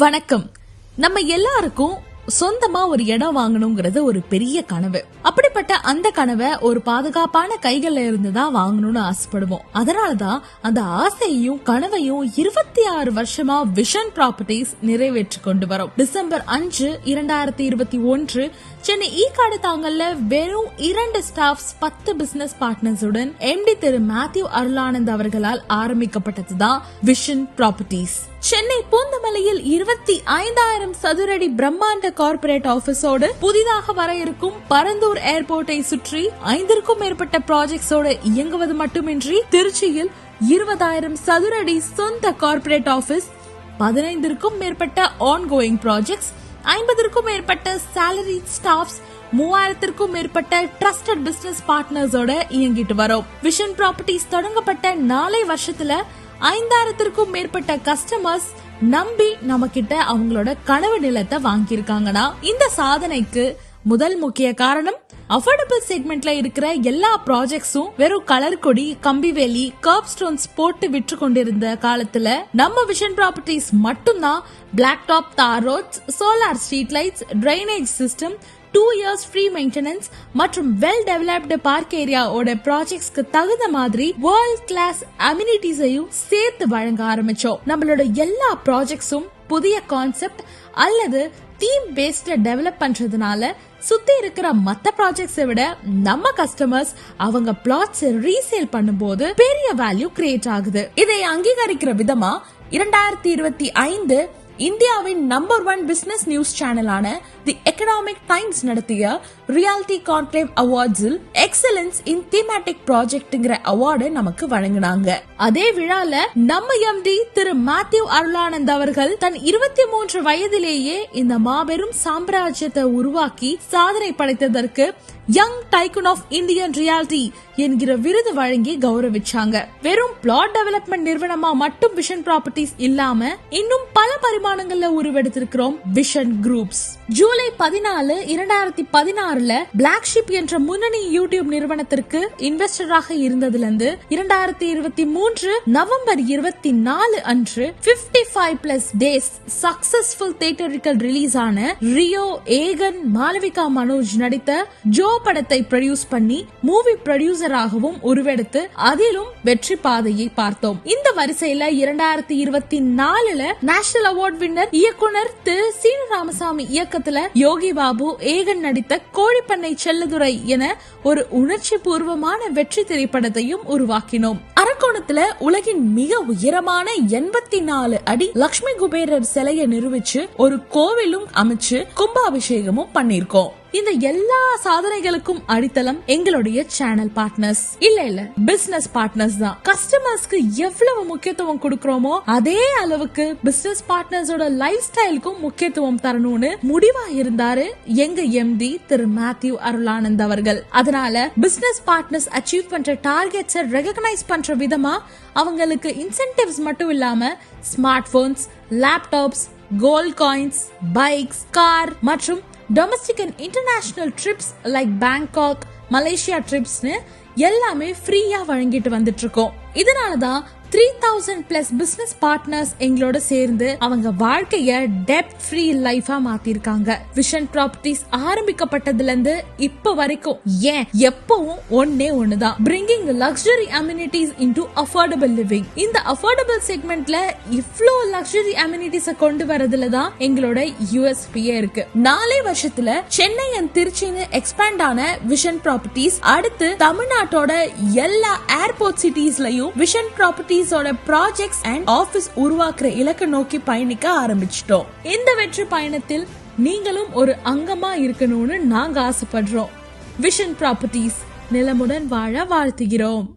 வணக்கம். நம்ம எல்லாருக்கும் சொந்தமா ஒரு இடம் வாங்கணுங்கிறது ஒரு பெரிய கனவு. அப்படிப்பட்ட அந்த கனவை ஒரு பாதுகாப்பான கைகள்ல இருந்துதான் வாங்கணும்னு ஆசைப்படுவோம். அதனாலதான் அந்த ஆசையையும் கனவையும் 26 வருஷமா விஷன் ப்ராப்பர்ட்டிஸ் நிறைவேற்றி கொண்டு வரோம். டிசம்பர் 5, 2021 சென்னை ஈக்காடு தாங்கல்ல வெறும் 2 ஸ்டாஃப்ஸ் 10 பிசினஸ் பார்ட்னர்ஸுடன் எம்டி திரு மேத்யூ அருளானந்த் அவர்களால் ஆரம்பிக்கப்பட்டதுதான் விஷன் ப்ராப்பர்ட்டிஸ். சென்னை பூந்தமல்லியில் 25,000 சதுரடி பிரம்மாண்ட கார்ப்பரேட் ஆபீஸோடு புதிதாக வர இருக்கும் பரந்தூர் ஏர்போர்ட்டை சுற்றி 5க்கும் மேற்பட்ட ப்ராஜெக்ட்ஸோடு இயங்குவது மட்டுமின்றி திருச்சியில் 20,000 சதுரடி சொந்த கார்ப்பரேட் ஆபீஸ், 15க்கும் மேற்பட்ட ஆன்கோயிங் ப்ராஜெக்ட்ஸ், 50க்கும் மேற்பட்ட சாலரி ஸ்டாஃப்ஸ், 3000க்கும் மேற்பட்ட ட்ரஸ்டட் பிசினஸ் பார்ட்னர்ஸோட இயங்கிட்டு வரோம். விஷன் ப்ராப்பர்ட்டிஸ் தொடங்கப்பட்ட 4 வருஷத்துல 5,000க்கும் மேற்பட்ட கஸ்டமர்ஸ் நம்பி நம்ம கிட்ட அவங்களோட கனவு நிலத்தை வாங்கியிருக்காங்கன்னா இந்த சாதனைக்கு முதல் முக்கிய காரணம் அஃபோர்டபிள் செக்மெண்ட்ல இருக்கிற எல்லா ப்ராஜெக்ட்ஸும் வெறும் கலர் கொடி, கம்பிவேலி, கர்ப் ஸ்டோன்ஸ் போட்டு விற்று கொண்டிருந்த காலத்துல நம்ம விஷன் ப்ராப்பர்ட்டிஸ் மட்டும்தான் black top tar roads, solar street lights, drainage system, 2 years free maintenance மற்றும் வெல் டெவலப்டு பார்க் ஏரியாவோட ப்ராஜெக்ட்ஸ்க்கு தகுந்த மாதிரி வேர்ல்ட் கிளாஸ் அம்யூனிட்டிஸையும் சேர்த்து வழங்க ஆரம்பிச்சோம். நம்மளோட எல்லா ப்ராஜெக்ட்ஸும் புதிய கான்செப்ட் அல்லது தீம் பேஸ்ட டெவலப் பண்றதுனால சுத்தி இருக்கிற மத்த ப்ராஜெக்ட்ஸை விட நம்ம கஸ்டமர்ஸ் அவங்க பிளாட்ஸ் ரீசேல் பண்ணும்போது பெரிய வேல்யூ கிரியேட் ஆகுது. இதை அங்கீகரிக்கிற விதமா 2025 இந்தியாவின் நம்பர் 1 பிசினஸ் நியூஸ் சேனலான தி எக்கனாமிக் டைம்ஸ் நடத்திய ரியாலிட்டி கான்க்ளேவ் அவார்ட்ஸில் எக்ஸலன்ஸ் இன் தீமேட்டிக் ப்ராஜெக்ட்ங்கிற அவார்டு நமக்கு வழங்கினாங்க. அதே விழால நம்ம எம்டி திரு மேத்யூ அருளானந்த் அவர்கள் தன் 23 வயதிலேயே இந்த மாபெரும் சாம்ராஜ்யத்தை உருவாக்கி சாதனை படைத்ததற்கு young tycoon of Indian reality என்கிற விருது வழங்கி கௌரவிச்சாங்க. வெறும் பிளாட் டெவலப்மெண்ட் நிறுவனமா மட்டும் விஷன் ப்ராப்பர்ட்டிஸ் இல்லாம இன்னும் பல பரிமாணங்கள்ல உருவெடுத்திருக்கிறோம் விஷன் குரூப்ஸ். ஜூலை 14, 2016 பிளாக் ஷிப் என்ற முன்னணி யூடியூப் நிறுவனத்திற்கு இன்வெஸ்டராக இருந்ததுல இருந்து 2023 நவம்பர் 24 அன்று 55+ டேஸ் சக்சஸ்ஃபுல் தியேட்டரிக்கல் ரிலீஸ் ஆன ரியோ ஏகன் மாளவிகா மனோஜ் நடித்த ஜோ படத்தை ப்ரொடியூஸ் பண்ணி மூவி ப்ரொடியூசராகவும் உருவெடுத்து அதிலும் வெற்றி பாதையை பார்த்தோம். இந்த வரிசையில 2024 நேஷனல் அவார்ட் வின்னர் இயக்குனர் திரு சீனு ராமசாமி இயக்கத்துல யோகி பாபு ஏகன் நடித்த கோழிப்பண்ணை செல்லதுரை என ஒரு உணர்ச்சி பூர்வமான வெற்றி திரைப்படத்தையும் உருவாக்கினோம். அரக்கோணத்துல உலகின் மிக உயரமான 84 அடி லட்சுமி குபேரர் சிலையை நிறுவிச்சு ஒரு கோவிலும் அமைச்சு கும்பாபிஷேகமும் பண்ணிருக்கோம். இந்த எல்லா சாதனைகளுக்கும் அடித்தளம் எங்களுடைய சேனல் பார்ட்னர்ஸ் இல்ல பிசினஸ் பார்ட்னர்ஸ் தான். கஸ்டமர்ஸ்க்கு எவ்வளவு முக்கியத்துவம் கொடுக்கறோமோ அதே அளவுக்கு பிசினஸ் பார்ட்னர்ஸோட லைஃப் ஸ்டைலுக்கும் முக்கியத்துவம் தரணும்னு முடிவா இருந்தாரு எங்க எம்டி திரு மேத்யூ அருளானந்த் அவர்கள். அதனால பிசினஸ் பார்ட்னர்ஸ் அச்சீவ் பண்ற டார்கெட்ஸை ரெகக்னைஸ் பண்ற விதமா அவங்களுக்கு இன்சென்டிவ்ஸ் மட்டும் இல்லாம smart phones, laptops, gold coins, bikes, car மற்றும் domestic and international trips like Bangkok, Malaysia ட்ரிப்ஸ்னு எல்லாமே ஃப்ரீயா வழங்கிட்டு வந்துட்டு இருக்கோம். இதனாலதான் 3000+ பிசினஸ் பார்ட்னர்ஸ் எங்களோட சேர்ந்து அவங்க வாழ்க்கைய டெப்ட் ஃப்ரீ லைஃபா மாத்திருக்காங்க. விஷன் ப்ராப்பர்ட்டிஸ் ஆரம்பிக்கப்பட்டதுல இருந்து இப்ப வரைக்கும் ஏன் எப்பவும் ஒண்ணுதான், bringing luxury amenities into affordable living. இந்த அஃபோர்டபிள் செக்மெண்ட்ல இவ்ளோ லக்ஸரி அம்யூனிட்டிஸ கொண்டு வரதுல தான் எங்களோட USP இருக்கு. 4 வருஷத்துல சென்னை அண்ட் திருச்சின்னு எக்ஸ்பேண்ட் ஆன விஷன் ப்ராப்பர்ட்டிஸ் அடுத்து தமிழ்நாட்டோட எல்லா ஏர்போர்ட் சிட்டிஸ்லயும் Vision Properties projects and office உருவாக்குற இலக்க நோக்கி பயணிக்க ஆரம்பிச்சிட்டோம். இந்த வெற்றி பயணத்தில் நீங்களும் ஒரு அங்கமா இருக்கணும்னு நாங்க ஆசைப்படுறோம். விஷன் ப்ராப்பர்ட்டிஸ் நிலமுடன் வாழ வாழ்த்துகிறோம்.